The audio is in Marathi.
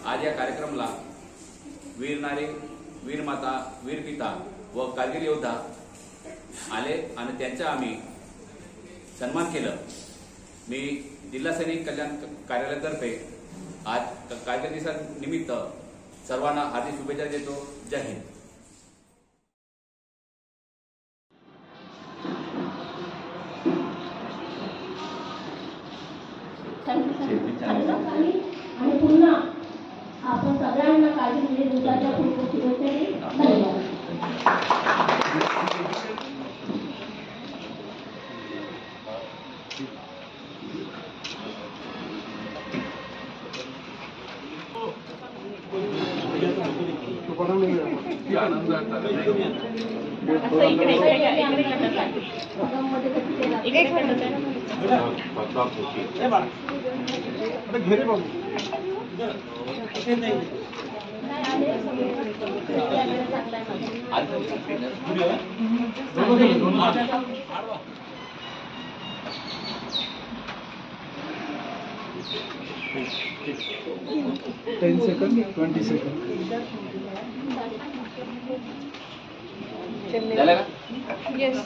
आज या कार्यक्रमाला वीर नारी, वीर माता, वीर पिता व कारगिल योद्धा आले आणि त्यांचा आम्ही सन्मान केलं। मी जिल्हा सैनिक कल्याण कार्यालयातर्फे आज कारगिल दिवसानिमित्त सर्वांना हार्दिक शुभेच्छा देतो। जय हिंद। आणि पुन्हा आपण सगळ्यांना कारगिल दिवसाच्या खूप खूप शुभेच्छा देतो। धन्यवाद। 10 seconds, 20 seconds. चलेगा? Yes.